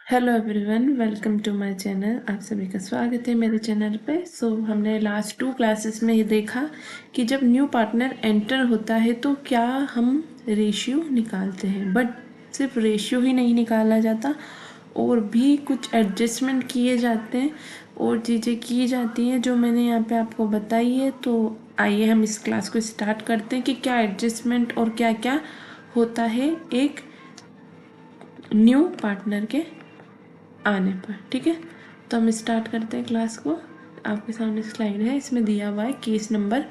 Hello everyone, welcome to my channel. आप सभी का स्वागत है मेरे चैनल पे। हमने लास्ट 2 क्लासेस में ये देखा कि जब न्यू पार्टनर एंटर होता है तो क्या हम रेशियो निकालते हैं। बट सिर्फ रेशियो ही नहीं निकाला जाता, और भी कुछ एडजस्टमेंट किए जाते हैं और चीज़ें की जाती हैं जो मैंने यहाँ पे आपको बताई है। तो आइए हम इस क्लास को स्टार्ट करते हैं कि क्या एडजस्टमेंट और क्या क्या होता है एक न्यू पार्टनर के आने पर। ठीक है, तो हम स्टार्ट करते हैं क्लास को। आपके सामने स्लाइड है, इसमें दिया हुआ है केस नंबर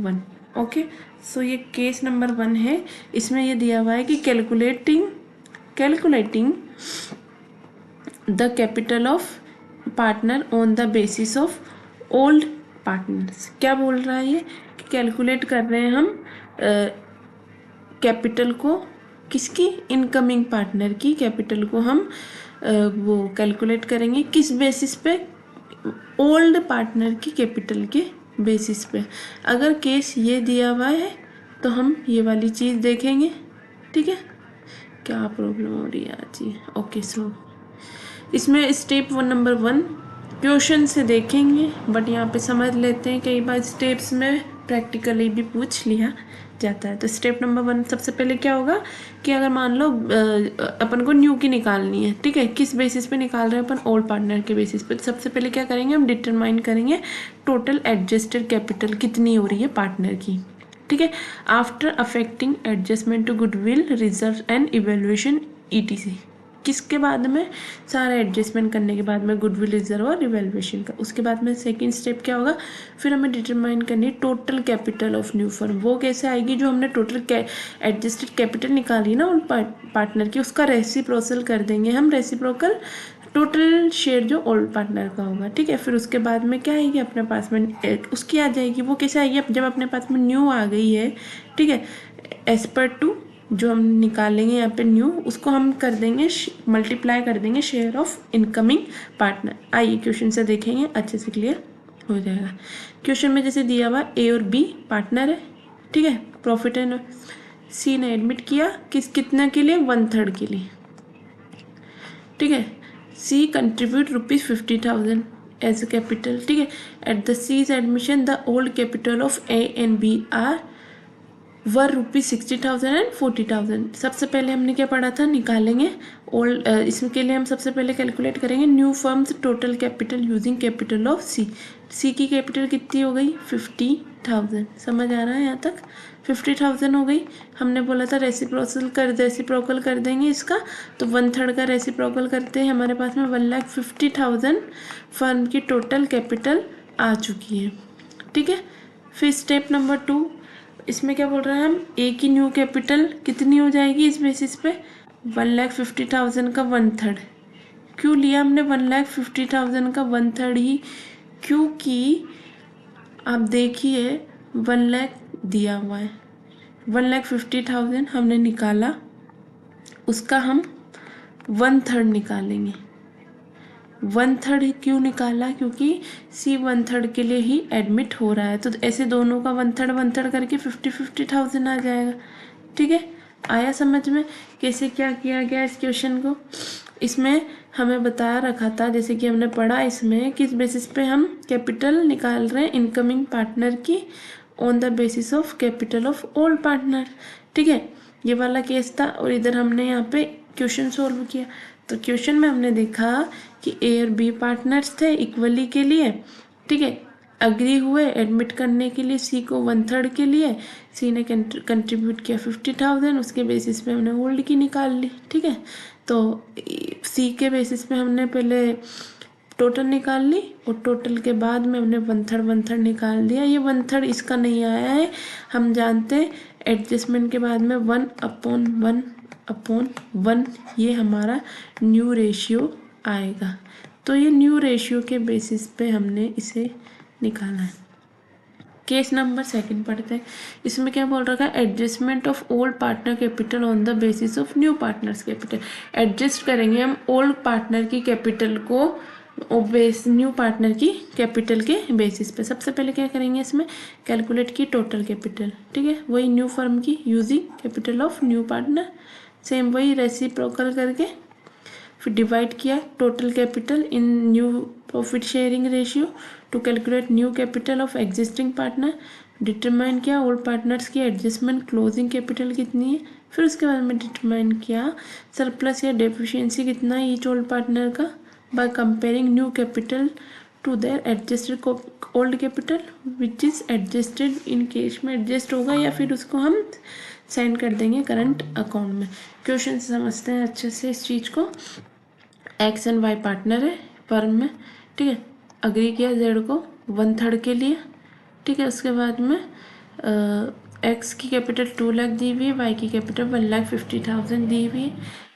1। ओके, ये केस नंबर 1 है। इसमें ये दिया हुआ है कि calculating the capital of partner on the basis of old partners. क्या बोल रहा है ये कि कैलकुलेट कर रहे हैं हम कैपिटल को, किसकी, इनकमिंग पार्टनर की कैपिटल को हम वो कैलकुलेट करेंगे किस बेसिस पे, ओल्ड पार्टनर की कैपिटल के बेसिस पे। अगर केस ये दिया हुआ है तो हम ये वाली चीज़ देखेंगे। ठीक है, क्या प्रॉब्लम हो रही है आज ये। ओके, इसमें स्टेप 1 नंबर 1 क्वेश्चन से देखेंगे, बट यहाँ पे समझ लेते हैं, कई बार स्टेप्स में प्रैक्टिकली भी पूछ लिया जाता है। तो स्टेप नंबर 1 सबसे पहले क्या होगा कि अगर मान लो अपन को न्यू की निकालनी है। ठीक है, किस बेसिस पे निकाल रहे हैं अपन, ओल्ड पार्टनर के बेसिस पे। सबसे पहले क्या करेंगे, हम डिटरमाइन करेंगे टोटल एडजस्टेड कैपिटल कितनी हो रही है पार्टनर की। ठीक है, after affecting adjustment to goodwill reserve and evaluation ETC. किसके बाद में, सारा एडजस्टमेंट करने के बाद में गुडविल रिजर्व और रिवेल्युएशन का। उसके बाद में सेकंड स्टेप क्या होगा, फिर हमें डिटरमाइन करनी total capital of new firm. वो कैसे आएगी, जो हमने टोटल एडजस्टेड कैपिटल निकाली ना उन पार्टनर की, उसका रेसिप्रोकल कर देंगे हम। रेसिप्रोकल टोटल शेयर जो ओल्ड पार्टनर का होगा। ठीक है, फिर उसके बाद में क्या आएगी अपने पास में, उसकी आ जाएगी। वो कैसे आएगी, जब अपने पास में न्यू आ गई है। ठीक है, एज पर टू जो हम निकालेंगे यहाँ पे न्यू, उसको हम कर देंगे मल्टीप्लाई कर देंगे शेयर ऑफ इनकमिंग पार्टनर। आइए क्वेश्चन से देखेंगे, अच्छे से क्लियर हो जाएगा। क्वेश्चन में जैसे दिया हुआ ए और बी पार्टनर है। ठीक है, प्रॉफिट एंड सी ने एडमिट किया कितना के लिए, 1/3 के लिए। ठीक है, C contribute ₹50,000 as a capital. ठीक है, at the C's admission the old capital of A and B are were ₹60,000 and 40,000। सबसे पहले हमने क्या पढ़ा था, निकालेंगे ओल्ड। इसके लिए हम सबसे पहले कैलकुलेट करेंगे new firm's total capital using capital of C. C की कैपिटल कितनी हो गई, 50,000। समझ आ रहा है यहाँ तक, 50,000 हो गई। हमने बोला था रेसिप्रोकल कर देंगे इसका, तो 1/3 का रेसिप्रोकल करते हैं। हमारे पास में 1,50,000 फर्म की टोटल कैपिटल आ चुकी है। ठीक है, फिर स्टेप नंबर 2, इसमें क्या बोल रहे हैं हम, ए की न्यू कैपिटल कितनी हो जाएगी इस बेसिस पे, 1,50,000 का 1/3। क्यों लिया हमने 1,50,000 का 1/3 ही, क्योंकि आप देखिए 1 लाख दिया हुआ है, 1,50,000 हमने निकाला, उसका हम 1/3 निकालेंगे। 1/3 क्यों निकाला, क्योंकि सी 1/3 के लिए ही एडमिट हो रहा है। तो ऐसे दोनों का 1/3 करके 50,000 आ जाएगा। ठीक है, आया समझ में कैसे क्या किया गया इस क्वेश्चन को। इसमें हमें बता रखा था, जैसे कि हमने पढ़ा, इसमें किस बेसिस पे हम कैपिटल निकाल रहे हैं इनकमिंग पार्टनर की, on the basis of capital of old partner. ठीक है, ये वाला केस था, और इधर हमने यहाँ पे क्वेश्चन सोल्व किया। तो क्वेश्चन में हमने देखा कि ए और बी पार्टनर्स थे इक्वली के लिए। ठीक है, अग्री हुए एडमिट करने के लिए सी को 1/3 के लिए। सी ने कंट्रीब्यूट किया 50,000, उसके बेसिस पे हमने ओल्ड की निकाल ली। ठीक है, तो सी के बेसिस पे हमने पहले टोटल निकाल ली, और टोटल के बाद में हमने 1/3 निकाल दिया। ये 1/3 इसका नहीं आया है, हम जानते हैं एडजस्टमेंट के बाद में 1/1/1 ये हमारा न्यू रेशियो आएगा। तो ये न्यू रेशियो के बेसिस पे हमने इसे निकाला है। केस नंबर 2 पढ़ते हैं। इसमें क्या बोल रखा है, adjustment of old partner capital on the basis of new partners capital. Adjust करेंगे हम ओल्ड पार्टनर की कैपिटल को न्यू पार्टनर की कैपिटल के बेसिस पे। सबसे पहले क्या करेंगे, इसमें कैलकुलेट की टोटल कैपिटल। ठीक है, वही न्यू फर्म की using capital of new partner, same वही रेसिप्रोकल करके। फिर डिवाइड किया total capital in new profit sharing ratio two calculate new capital of existing partner, determine किया ओल्ड पार्टनर्स की एडजस्टमेंट क्लोजिंग कैपिटल कितनी है, फिर उसके बाद में डिटरमाइन किया सरप्लस या डेफिशिएंसी कितना है ईच ओल्ड पार्टनर का by comparing new capital to their adjusted old capital which is adjusted in case में एडजस्ट होगा या फिर उसको हम सेंड कर देंगे करंट अकाउंट में। क्वेश्चन समझते हैं अच्छे से इस चीज़ को। एक्स एंड वाई पार्टनर है फर्म में, ठीक है, अग्री किया जेड को 1/3 के लिए, ठीक है। उसके बाद में एक्स की कैपिटल 2 लाख दी हुई है, वाई की कैपिटल 1,50,000 दी हुई है।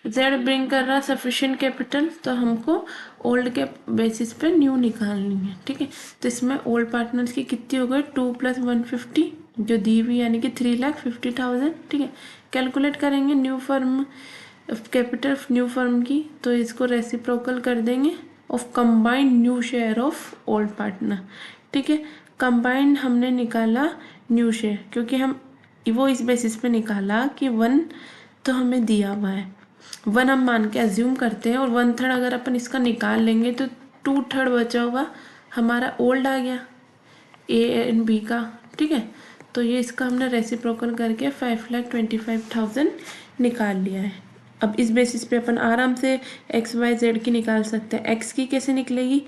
जेड ब्रिंग कर रहा सफिशिएंट कैपिटल, तो हमको ओल्ड के बेसिस पे न्यू निकालनी है, ठीक है। तो इसमें ओल्ड पार्टनर्स की कितनी हो गई 2 + 150 जो दी हुई यानी कि 3,50,000, ठीक है। कैलकुलेट करेंगे new firm capital new firm की, तो इसको रेसिप्रोकल कर देंगे of combined new share of old partner, ठीक है। कंबाइंड हमने निकाला न्यू शेयर क्योंकि हम वो इस बेसिस पे निकाला कि 1 तो हमें दिया हुआ है, 1 हम मान के अज्यूम करते हैं और 1/3 अगर अपन इसका निकाल लेंगे तो 2/3 बचा हुआ हमारा ओल्ड आ गया ए एंड बी का, ठीक है। तो ये इसका हमने रेसिप्रोकल करके 5,25,000 निकाल लिया है। अब इस बेसिस पे अपन आराम से एक्स वाई जेड की निकाल सकते हैं। एक्स की कैसे निकलेगी,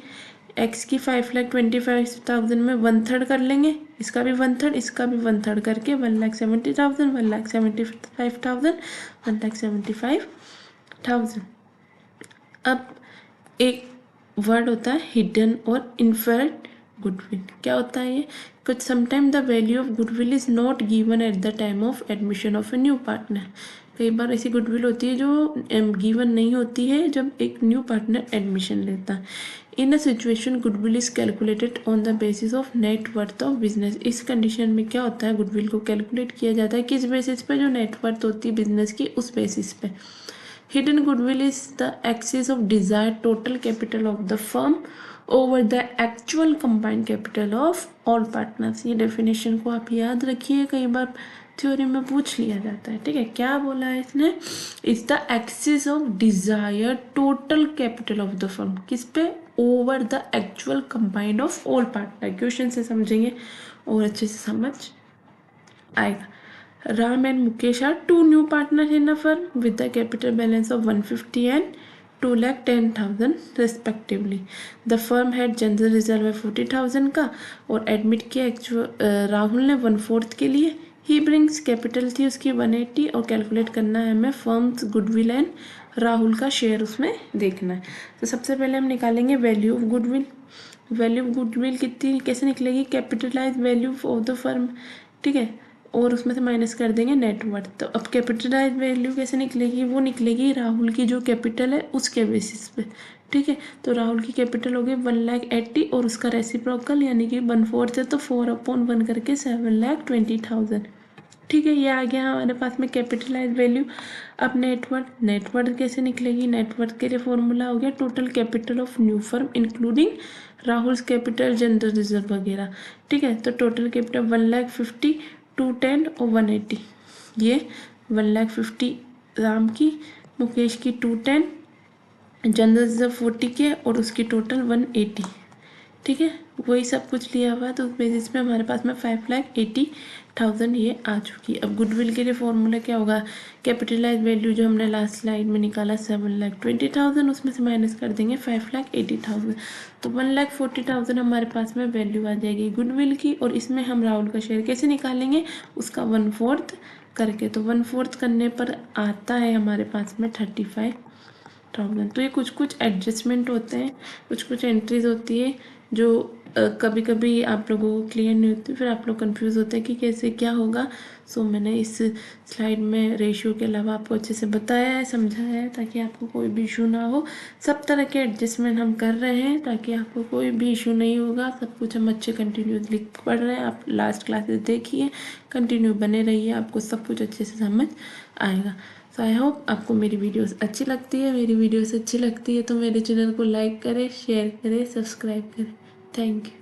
एक्स की 5,25,000 में 1/3 कर लेंगे, इसका भी 1/3 इसका भी 1/3 करके 1,70,000 1,75,000 1,75,000। अब एक वर्ड होता है हिडन और इन्फर्ड गुडविल। क्या होता है ये, कुछ sometime the value of goodwill is not given at the time of admission of a new partner. कई बार ऐसी गुडविल होती है जो गिवन नहीं होती है जब एक न्यू पार्टनर एडमिशन लेता है। In a situation goodwill is calculated on the basis of net worth of business. इस कंडीशन में क्या होता है, गुडविल को कैलकुलेट किया जाता है किस बेसिस पे, जो नेट वर्थ होती है बिजनेस की उस बेसिस पे। Hidden goodwill is the excess of desired total capital of the firm over the actual combined capital of all partners. ये डेफिनेशन को आप याद रखिए, कई बार थ्योरी में पूछ लिया जाता है, ठीक है। क्या बोला है इसने, is the excess of desired total capital of the firm, किस पे, over the actual combined of all partner. Question से समझेंगे और अच्छे से समझ आएगा। Ram and Mukesh are two new partners in a firm with the capital balance of 150 and 2,10,000 respectively. The firm had general reserve है 40,000 का और एडमिट किया राहुल ने 1/4 के लिए। ही ब्रिंग्स कैपिटल थी उसकी 180 और कैलकुलेट करना है हमें फर्म्स गुडविल एंड राहुल का शेयर उसमें देखना है। तो सबसे पहले हम निकालेंगे value of goodwill. Value of goodwill कितनी कैसे निकलेगी, capitalize value of the firm, ठीक है, और उसमें से माइनस कर देंगे नेटवर्थ। तो अब कैपिटलाइज वैल्यू कैसे निकलेगी, वो निकलेगी राहुल की जो कैपिटल है उसके बेसिस पे, ठीक है। तो राहुल की कैपिटल हो गई 1,80,000 और उसका रेसिप्रोकल यानी कि 1/4 है तो 4/1 करके 7,20,000, ठीक है। ये आ गया हमारे पास में कैपिटलाइज वैल्यू। अब नेटवर्थ कैसे निकलेगी, नेटवर्थ के लिए फॉर्मूला हो गया total capital of new firm including Rahul's capital general reserve वगैरह, ठीक है। तो टोटल कैपिटल 1,50,000 210 और 180, ये 1,50,000 राम की, मुकेश की 210, जनरल रिजर्व 40 के और उसकी टोटल 180, ठीक है। वही सब कुछ लिया हुआ है तो उस बेसिस पे हमारे पास में 5,80,000 ये आ चुकी है। अब गुडविल के लिए फॉर्मूला क्या होगा, कैपिटलाइज वैल्यू जो हमने लास्ट स्लाइड में निकाला 7,20,000 उसमें से माइनस कर देंगे 5,80,000 तो 1,40,000 हमारे पास में वैल्यू आ जाएगी गुडविल की। और इसमें हम राहुल का शेयर कैसे निकालेंगे, उसका 1/4 करके, तो 1/4 करने पर आता है हमारे पास में 35,000। तो ये कुछ एडजस्टमेंट होते हैं, कुछ एंट्रीज होती है जो कभी कभी आप लोगों को क्लियर नहीं होती, फिर आप लोग कंफ्यूज होते हैं कि कैसे क्या होगा। सो मैंने इस स्लाइड में रेशियो के अलावा आपको अच्छे से बताया है, समझाया है ताकि आपको कोई भी इशू ना हो। सब तरह के एडजस्टमेंट हम कर रहे हैं ताकि आपको कोई भी इशू नहीं होगा। सब कुछ हम अच्छे कंटिन्यूसली पढ़ रहे हैं, आप लास्ट क्लासेस देखिए, कंटिन्यू बने रहिए, आपको सब कुछ अच्छे से समझ आएगा। सो आई होप आपको मेरी वीडियोस अच्छी लगती है। मेरी वीडियोस अच्छी लगती है तो मेरे चैनल को लाइक करें, शेयर करें, सब्सक्राइब करें। Thank you.